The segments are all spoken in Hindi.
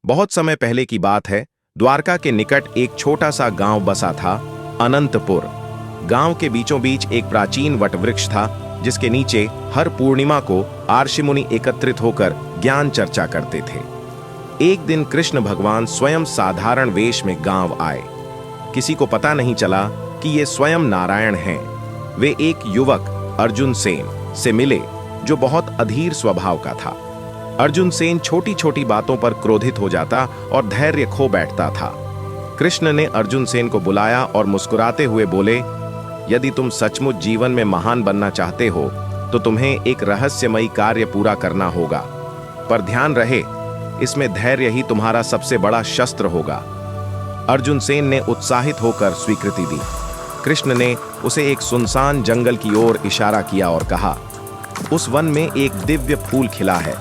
बहुत समय पहले की बात है। द्वारका के निकट एक छोटा सा गांव बसा था, अनंतपुर। गांव के बीचों बीच एक प्राचीन वटवृक्ष था, जिसके नीचे हर पूर्णिमा को ऋषिमुनि एकत्रित होकर ज्ञान चर्चा करते थे। एक दिन कृष्ण भगवान स्वयं साधारण वेश में गांव आए। किसी को पता नहीं चला कि ये स्वयं नारायण हैं। वे एक युवक अर्जुन सेन से मिले, जो बहुत अधीर स्वभाव का था। अर्जुन सेन छोटी छोटी बातों पर क्रोधित हो जाता और धैर्य खो बैठता था। कृष्ण ने अर्जुन सेन को बुलाया और मुस्कुराते हुए बोले, यदि तुम सचमुच जीवन में महान बनना चाहते हो तो तुम्हें एक रहस्यमयी कार्य पूरा करना होगा। पर ध्यान रहे, इसमें धैर्य ही तुम्हारा सबसे बड़ा शस्त्र होगा। अर्जुन सेन ने उत्साहित होकर स्वीकृति दी। कृष्ण ने उसे एक सुनसान जंगल की ओर इशारा किया और कहा, उस वन में एक दिव्य फूल खिला है,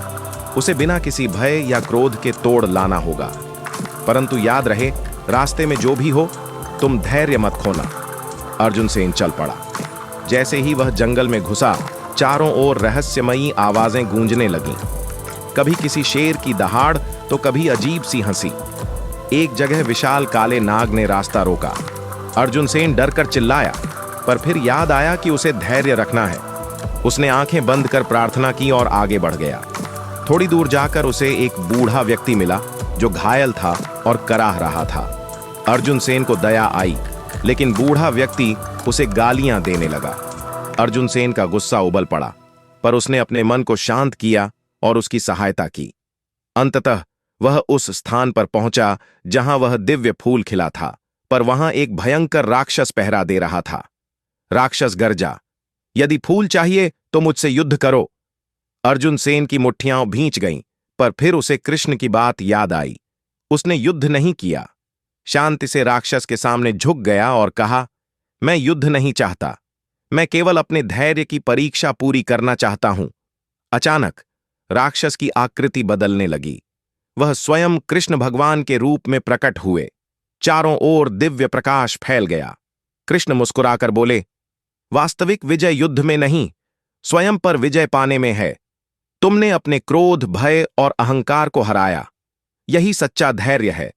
उसे बिना किसी भय या क्रोध के तोड़ लाना होगा। परंतु याद रहे, रास्ते में जो भी हो, तुम धैर्य मत खोना। अर्जुन सेन चल पड़ा। जैसे ही वह जंगल में घुसा, चारों ओर रहस्यमयी आवाजें गूंजने लगीं। कभी किसी शेर की दहाड़ तो कभी अजीब सी हंसी। एक जगह विशाल काले नाग ने रास्ता रोका। अर्जुन सेन डरकर चिल्लाया, पर फिर याद आया कि उसे धैर्य रखना है। उसने आंखें बंद कर प्रार्थना की और आगे बढ़ गया। थोड़ी दूर जाकर उसे एक बूढ़ा व्यक्ति मिला, जो घायल था और कराह रहा था। अर्जुन सेन को दया आई, लेकिन बूढ़ा व्यक्ति उसे गालियां देने लगा। अर्जुन सेन का गुस्सा उबल पड़ा, पर उसने अपने मन को शांत किया और उसकी सहायता की। अंततः वह उस स्थान पर पहुंचा जहां वह दिव्य फूल खिला था, पर वहां एक भयंकर राक्षस पहरा दे रहा था। राक्षस गरजा, यदि फूल चाहिए तो मुझसे युद्ध करो। अर्जुन सेन की मुट्ठियां भींच गईं, पर फिर उसे कृष्ण की बात याद आई। उसने युद्ध नहीं किया, शांति से राक्षस के सामने झुक गया और कहा, मैं युद्ध नहीं चाहता, मैं केवल अपने धैर्य की परीक्षा पूरी करना चाहता हूं। अचानक राक्षस की आकृति बदलने लगी। वह स्वयं कृष्ण भगवान के रूप में प्रकट हुए। चारों ओर दिव्य प्रकाश फैल गया। कृष्ण मुस्कुराकर बोले, वास्तविक विजय युद्ध में नहीं, स्वयं पर विजय पाने में है। तुमने अपने क्रोध, भय और अहंकार को हराया। यही सच्चा धैर्य है।